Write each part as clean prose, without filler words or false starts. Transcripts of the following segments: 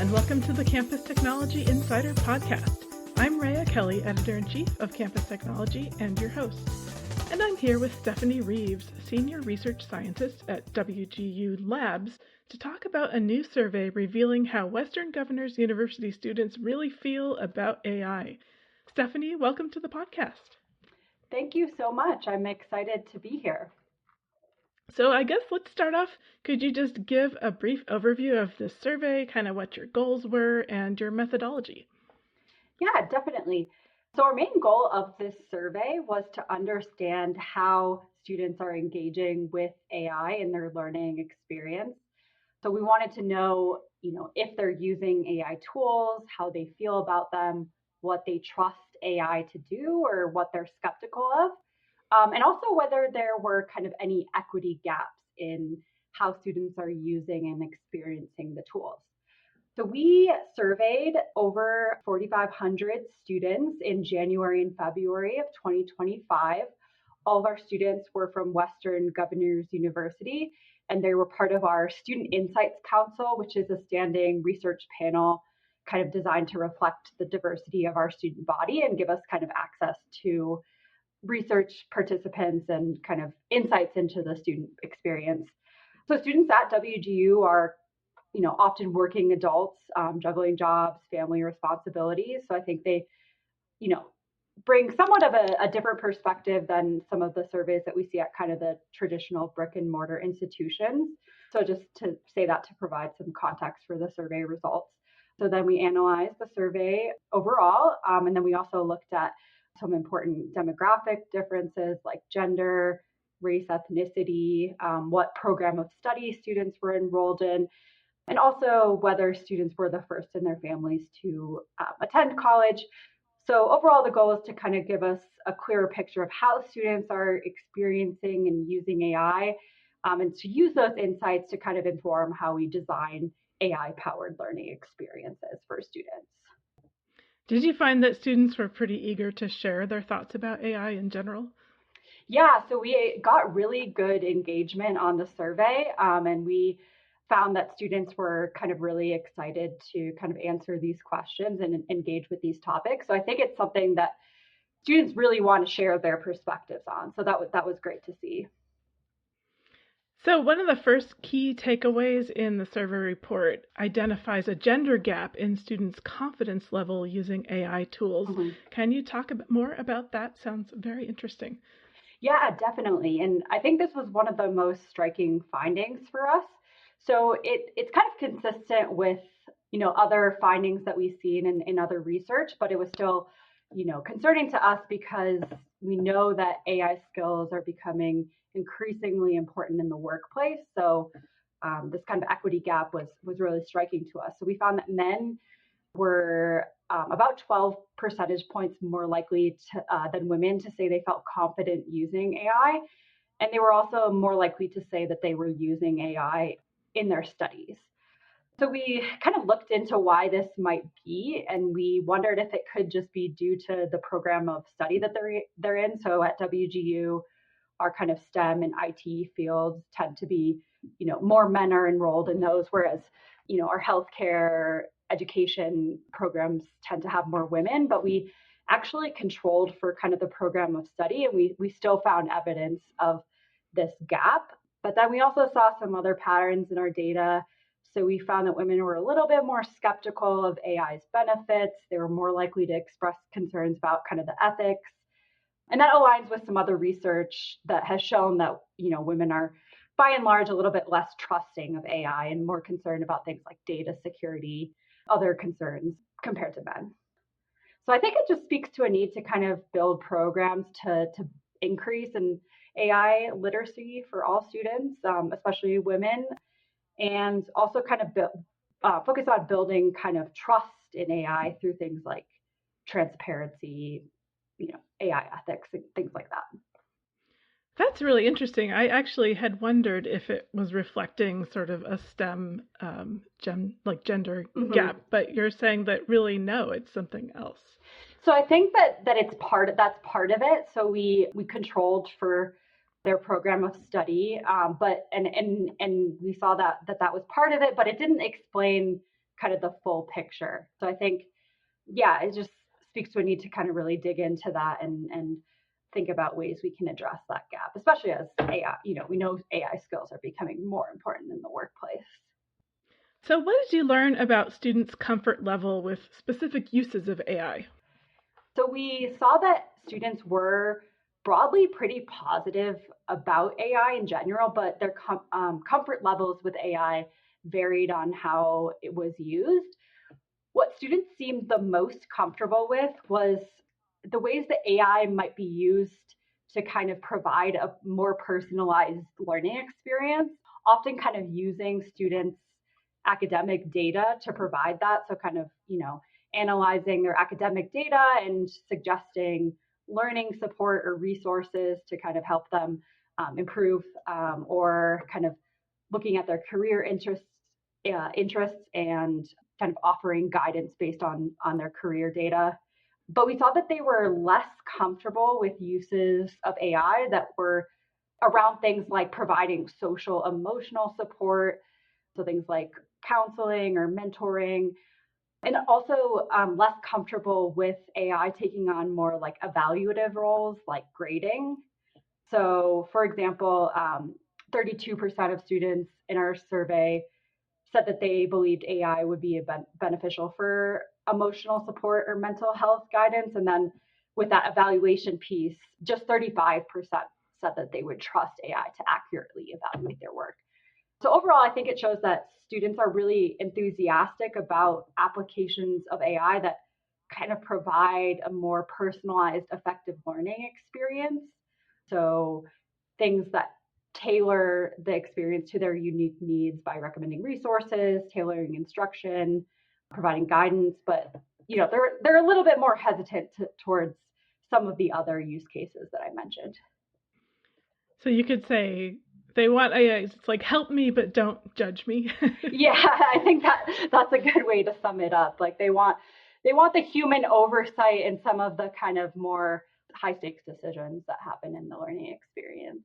and welcome to the Campus Technology Insider Podcast. I'm Rhea Kelly, Editor-in-Chief of Campus Technology and your host. And I'm here with Stephanie Reeves, Senior Research Scientist at WGU Labs, to talk about a new survey revealing how Western Governors University students really feel about AI. Stephanie, welcome to the podcast. Thank you so much. I'm excited to be here. So I guess let's start off. Could you just give a brief overview of this survey, kind of what your goals were and your methodology? Yeah, definitely. So our main goal of this survey was to understand how students are engaging with AI in their learning experience. So we wanted to know, if they're using AI tools, how they feel about them, what they trust AI to do, or what they're skeptical of. And also whether there were kind of any equity gaps in how students are using and experiencing the tools. So we surveyed over 4,500 students in January and February of 2025. All of our students were from Western Governors University, and they were part of our Student Insights Council, which is a standing research panel kind of designed to reflect the diversity of our student body and give us kind of access to research participants and kind of insights into the student experience. So students at WGU are, often working adults, juggling jobs, family responsibilities. So I think they, bring somewhat of a different perspective than some of the surveys that we see at kind of the traditional brick and mortar institutions. So just to say that to provide some context for the survey results. So then we analyzed the survey overall, and then we also looked at some important demographic differences like gender, race, ethnicity, what program of study students were enrolled in, and also whether students were the first in their families to attend college. So overall, the goal is to kind of give us a clearer picture of how students are experiencing and using AI, and to use those insights to kind of inform how we design AI-powered learning experiences for students. Did you find that students were pretty eager to share their thoughts about AI in general? Yeah, so we got really good engagement on the survey, and we found that students were kind of really excited to kind of answer these questions and engage with these topics. So I think it's something that students really want to share their perspectives on. So that was great to see. So one of the first key takeaways in the survey report identifies a gender gap in students' confidence level using AI tools. Mm-hmm. Can you talk more about that? Sounds very interesting. Yeah, definitely. And I think this was one of the most striking findings for us. So it's kind of consistent with, other findings that we've seen in other research, but it was still, concerning to us because we know that AI skills are becoming increasingly important in the workplace. So this kind of equity gap was really striking to us. So we found that men were about 12 percentage points more likely than women to say they felt confident using AI. And they were also more likely to say that they were using AI in their studies. So we kind of looked into why this might be, and we wondered if it could just be due to the program of study that they're in. So at WGU, our kind of STEM and IT fields tend to be, more men are enrolled in those, whereas, our healthcare education programs tend to have more women. But we actually controlled for kind of the program of study, and we still found evidence of this gap. But then we also saw some other patterns in our data. So we found that women were a little bit more skeptical of AI's benefits. They were more likely to express concerns about kind of the ethics. And that aligns with some other research that has shown that, women are by and large a little bit less trusting of AI and more concerned about things like data security, other concerns compared to men. So I think it just speaks to a need to kind of build programs to increase in AI literacy for all students, especially women, and also kind of focus on building kind of trust in AI through things like transparency, AI ethics, and things like that. That's really interesting. I actually had wondered if it was reflecting sort of a STEM gender mm-hmm. gap, but you're saying that really no, it's something else. So I think that that's part of it. So we controlled for their program of study, but we saw that was part of it, but it didn't explain kind of the full picture. So I think, yeah, it just speaks to a need to kind of really dig into that and think about ways we can address that gap, especially as AI, we know AI skills are becoming more important in the workplace. So what did you learn about students' comfort level with specific uses of AI? So we saw that students were broadly pretty positive about AI in general, but their comfort levels with AI varied on how it was used. What students seemed the most comfortable with was the ways that AI might be used to kind of provide a more personalized learning experience, often kind of using students' academic data to provide that. So, kind of, analyzing their academic data and suggesting learning support or resources to kind of help them improve, or kind of looking at their career interests and kind of offering guidance based on their career data. But we saw that they were less comfortable with uses of AI that were around things like providing social emotional support, so things like counseling or mentoring, and also less comfortable with AI taking on more like evaluative roles like grading. So, for example, 32% of students in our survey said that they believed AI would be beneficial for emotional support or mental health guidance. And then with that evaluation piece, just 35% said that they would trust AI to accurately evaluate their work. So overall, I think it shows that students are really enthusiastic about applications of AI that kind of provide a more personalized, effective learning experience. So things that tailor the experience to their unique needs by recommending resources, tailoring instruction, providing guidance. But they're a little bit more hesitant towards some of the other use cases that I mentioned. So you could say they want AI. It's like, help me, but don't judge me. Yeah, I think that's a good way to sum it up. Like they want the human oversight in some of the kind of more high stakes decisions that happen in the learning experience.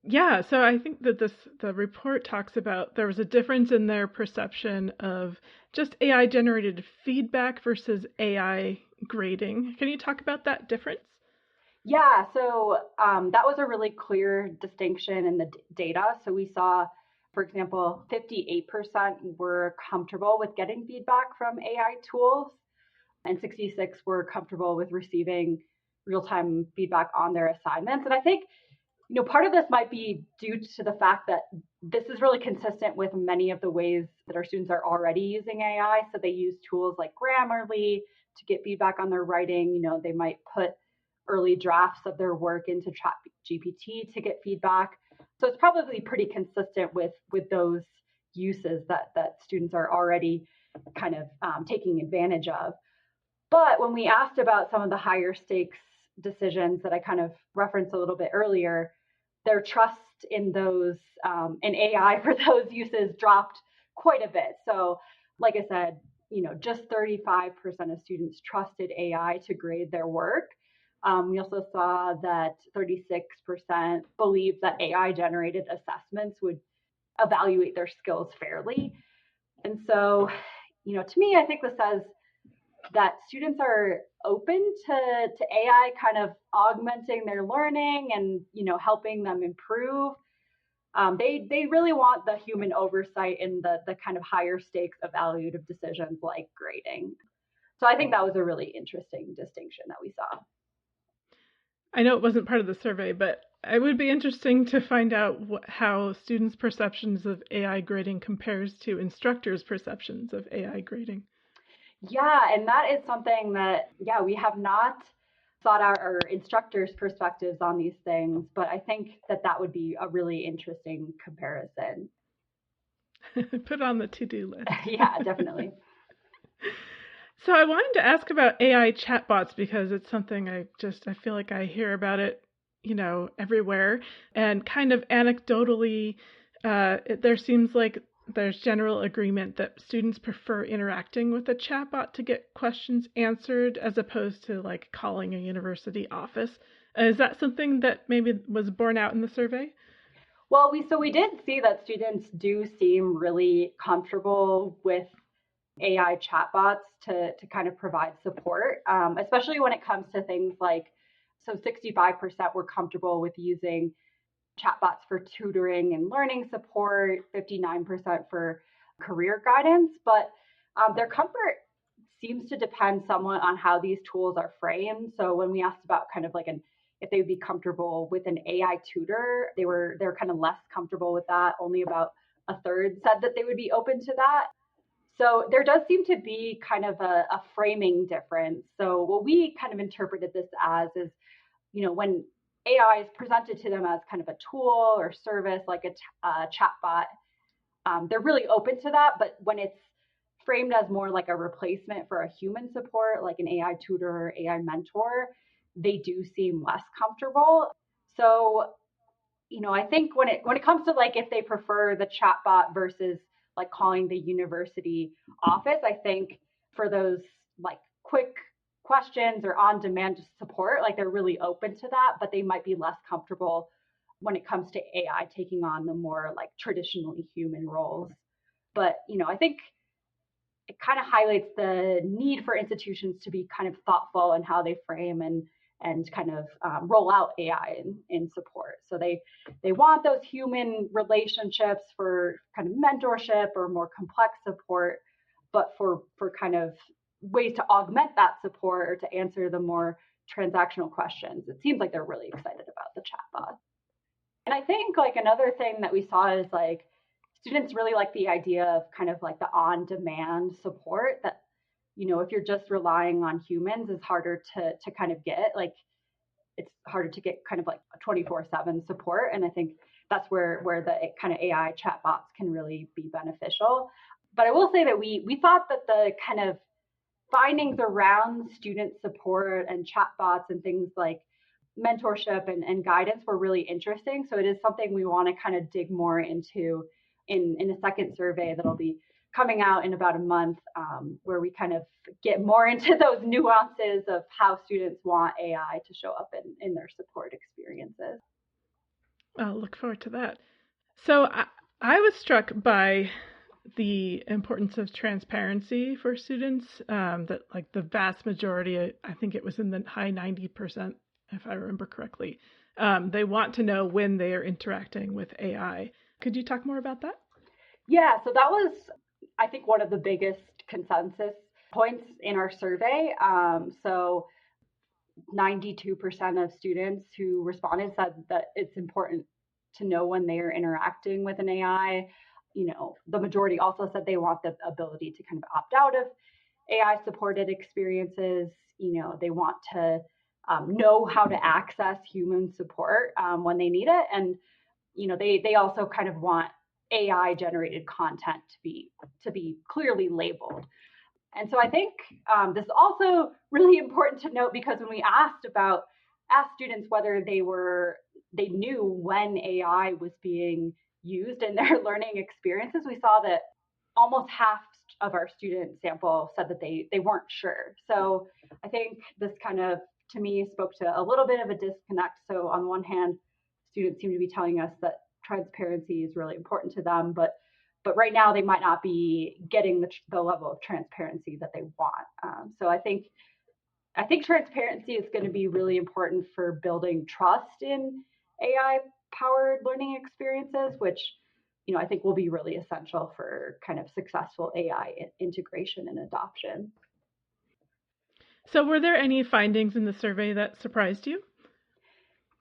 Yeah, so I think that the report talks about there was a difference in their perception of just AI generated feedback versus AI grading. Can you talk about that difference? Yeah, so that was a really clear distinction in the data. So we saw, for example, 58% were comfortable with getting feedback from AI tools, and 66 were comfortable with receiving real-time feedback on their assignments. And I think, part of this might be due to the fact that this is really consistent with many of the ways that our students are already using AI. So they use tools like Grammarly to get feedback on their writing. They might put early drafts of their work into ChatGPT to get feedback. So it's probably pretty consistent with those uses that students are already kind of taking advantage of. But when we asked about some of the higher stakes decisions that I kind of referenced a little bit earlier, their trust in those in AI for those uses dropped quite a bit. So, like I said, just 35% of students trusted AI to grade their work. We also saw that 36% believed that AI generated assessments would evaluate their skills fairly. And so, to me, I think this says that students are open to AI kind of augmenting their learning and helping them improve. They really want the human oversight in the kind of higher stakes evaluative decisions like grading. So I think that was a really interesting distinction that we saw. I know it wasn't part of the survey, but it would be interesting to find out how students' perceptions of AI grading compares to instructors' perceptions of AI grading. Yeah, and that is something that, we have not sought out our instructors' perspectives on these things, but I think that would be a really interesting comparison. Put on the to-do list. Yeah, definitely. So I wanted to ask about AI chatbots because it's something I feel like I hear about it, everywhere. And kind of anecdotally, there seems like there's general agreement that students prefer interacting with a chatbot to get questions answered as opposed to like calling a university office. Is that something that maybe was borne out in the survey? Well, we did see that students do seem really comfortable with AI chatbots to kind of provide support, especially when it comes to things like, so 65% were comfortable with using chatbots for tutoring and learning support, 59% for career guidance, but their comfort seems to depend somewhat on how these tools are framed. So when we asked about kind of like an if they would be comfortable with an AI tutor, they're kind of less comfortable with that. Only about a third said that they would be open to that. So there does seem to be kind of a framing difference. So what we kind of interpreted this as is, when AI is presented to them as kind of a tool or service like a chatbot, they're really open to that. But when it's framed as more like a replacement for a human support, like an AI tutor or AI mentor, they do seem less comfortable. So, I think when it comes to like if they prefer the chatbot versus like calling the university office, I think for those like quick questions or on demand support, like they're really open to that, but they might be less comfortable when it comes to AI taking on the more like traditionally human roles. But, I think it kind of highlights the need for institutions to be kind of thoughtful in how they frame and kind of roll out AI in support. So they want those human relationships for kind of mentorship or more complex support, but for kind of ways to augment that support or to answer the more transactional questions, it seems like they're really excited about the chatbot. And I think like another thing that we saw is like students really like the idea of kind of like the on-demand support that, if you're just relying on humans is harder to kind of get. Like it's harder to get kind of like a 24/7 support. And I think that's where the kind of AI chatbots can really be beneficial. But I will say that we thought that the kind of findings around student support and chatbots and things like mentorship and guidance were really interesting. So it is something we want to kind of dig more into in a second survey that'll be coming out in about a month, where we kind of get more into those nuances of how students want AI to show up in their support experiences. I'll look forward to that. So I was struck by the importance of transparency for students, that like the vast majority, I think it was in the high 90%, if I remember correctly, they want to know when they are interacting with AI. Could you talk more about that? Yeah, so that was, I think, one of the biggest consensus points in our survey. So 92% of students who responded said that it's important to know when they are interacting with an AI. The majority also said they want the ability to kind of opt out of AI supported experiences. They want to know how to access human support when they need it. And, they also kind of want AI generated content to be clearly labeled. And so I think this is also really important to note because when we asked students whether they knew when AI was being used in their learning experiences, we saw that almost half of our student sample said that they weren't sure. So I think this kind of to me spoke to a little bit of a disconnect. So on one hand, students seem to be telling us that transparency is really important to them, but right now they might not be getting the level of transparency that they want. So I think transparency is going to be really important for building trust in AI powered learning experiences, which I think will be really essential for kind of successful AI integration and adoption. So were there any findings in the survey that surprised you?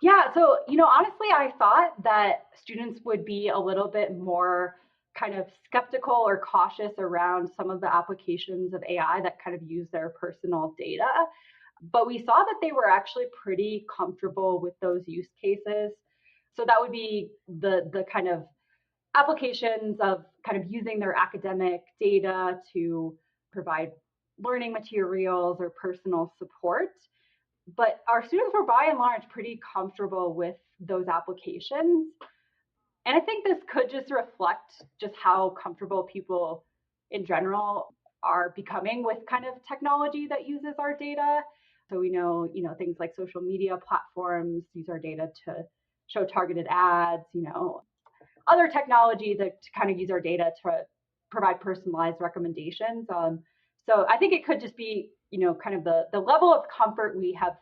Yeah, so honestly, I thought that students would be a little bit more kind of skeptical or cautious around some of the applications of AI that kind of use their personal data. But we saw that they were actually pretty comfortable with those use cases. So that would be the kind of applications of kind of using their academic data to provide learning materials or personal support. But our students were by and large pretty comfortable with those applications. And I think this could just reflect just how comfortable people in general are becoming with kind of technology that uses our data. So we know, things like social media platforms use our data to show targeted ads, other technology to kind of use our data to provide personalized recommendations. So I think it could just be, kind of the level of comfort we have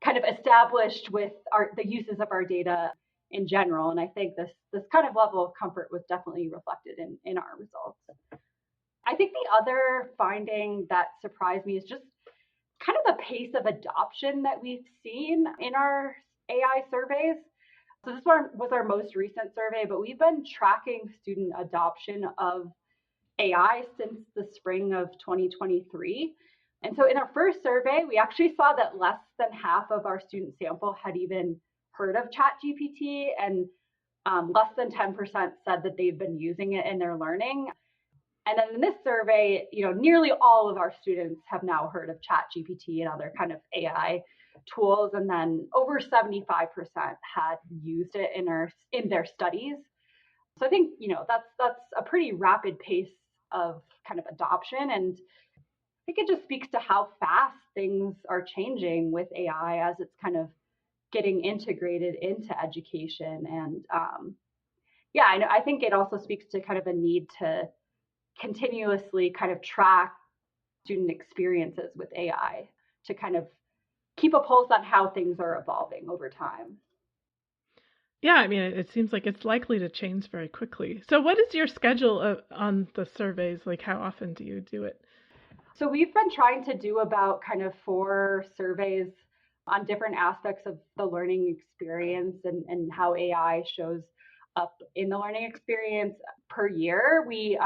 kind of established with the uses of our data in general. And I think this kind of level of comfort was definitely reflected in our results. I think the other finding that surprised me is just kind of the pace of adoption that we've seen in our AI surveys. So this one was our most recent survey, but we've been tracking student adoption of AI since the spring of 2023. And so in our first survey, we actually saw that less than half of our student sample had even heard of ChatGPT, and less than 10% said that they've been using it in their learning. And then in this survey, nearly all of our students have now heard of ChatGPT and other kind of AI tools, and then over 75% had used it in their studies. So I think that's a pretty rapid pace of kind of adoption, and I think it just speaks to how fast things are changing with AI as it's kind of getting integrated into education. And I think it also speaks to kind of a need to continuously kind of track student experiences with AI to kind of keep a pulse on how things are evolving over time. Yeah, I mean, it seems like it's likely to change very quickly. So what is your schedule on the surveys? Like, how often do you do it? So we've been trying to do about kind of 4 surveys on different aspects of the learning experience and how AI shows up in the learning experience per year. We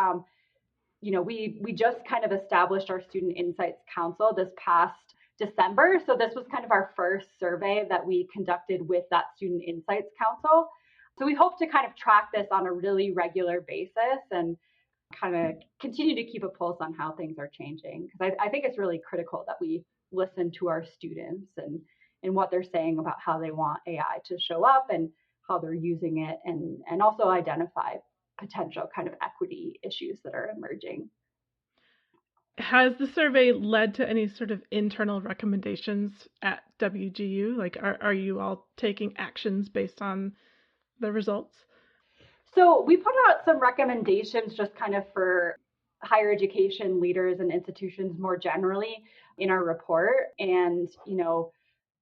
just kind of established our Student Insights Council this past December. So this was kind of our first survey that we conducted with that Student Insights Council. So we hope to kind of track this on a really regular basis and kind of continue to keep a pulse on how things are changing. Because I think it's really critical that we listen to our students and what they're saying about how they want AI to show up and how they're using it, and also identify potential kind of equity issues that are emerging. Has the survey led to any sort of internal recommendations at WGU? Like, are you all taking actions based on the results? So we put out some recommendations just kind of for higher education leaders and institutions more generally in our report. And,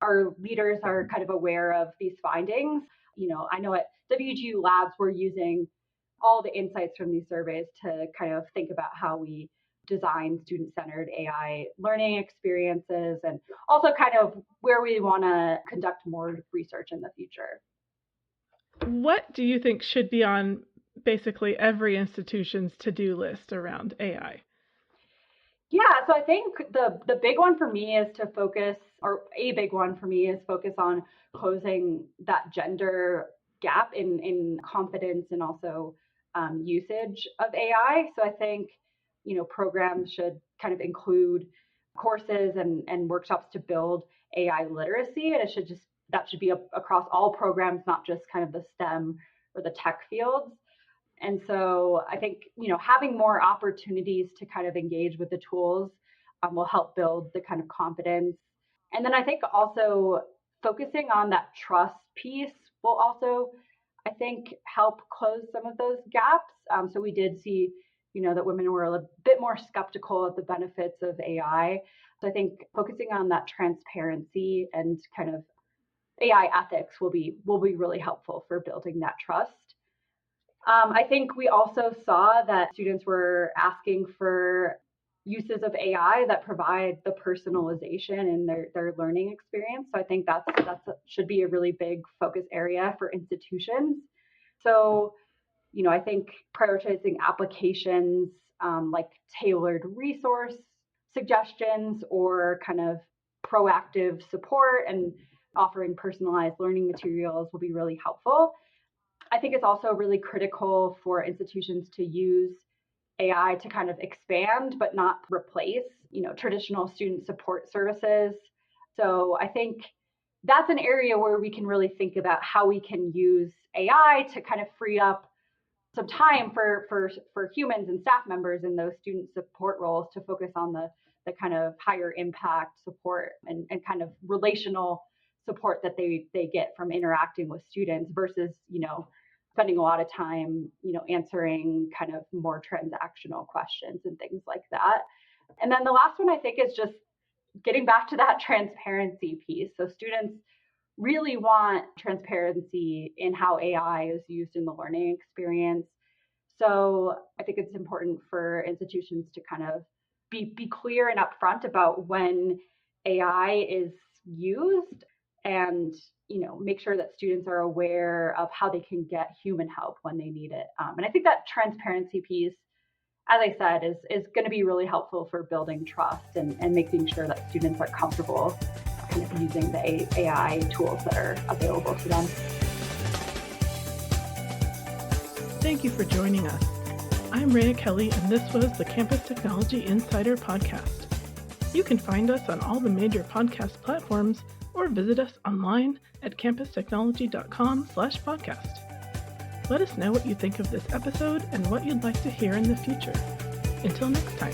our leaders are kind of aware of these findings. I know at WGU Labs, we're using all the insights from these surveys to kind of think about how we design student-centered AI learning experiences, and also kind of where we want to conduct more research in the future. What do you think should be on basically every institution's to-do list around AI? Yeah, so I think the big one for me is to focus, or a big one for me is focus on closing that gender gap in confidence and also usage of AI. So I think, programs should kind of include courses and workshops to build AI literacy, and that should be across all programs, not just kind of the STEM or the tech fields. And so I think, having more opportunities to kind of engage with the tools will help build the kind of confidence. And then I think also focusing on that trust piece will also, I think, help close some of those gaps. So we did see, that women were a bit more skeptical of the benefits of AI. So I think focusing on that transparency and kind of AI ethics will be really helpful for building that trust. I think we also saw that students were asking for uses of AI that provide the personalization in their learning experience. So I think that should be a really big focus area for institutions. So, I think prioritizing applications like tailored resource suggestions or kind of proactive support and offering personalized learning materials will be really helpful. I think it's also really critical for institutions to use AI to kind of expand but not replace, traditional student support services. So I think that's an area where we can really think about how we can use AI to kind of free up some time for humans and staff members in those student support roles to focus on the kind of higher impact support and kind of relational support that they get from interacting with students versus, spending a lot of time, answering kind of more transactional questions and things like that. And then the last one I think is just getting back to that transparency piece. So students really want transparency in how AI is used in the learning experience. So I think it's important for institutions to kind of be clear and upfront about when AI is used, and make sure that students are aware of how they can get human help when they need it. And I think that transparency piece, as I said, is going to be really helpful for building trust and making sure that students are comfortable kind of using the AI tools that are available to them. Thank you for joining us. I'm Rhea Kelly, and this was the Campus Technology Insider Podcast. You can find us on all the major podcast platforms or visit us online at campustechnology.com/podcast. Let us know what you think of this episode and what you'd like to hear in the future. Until next time.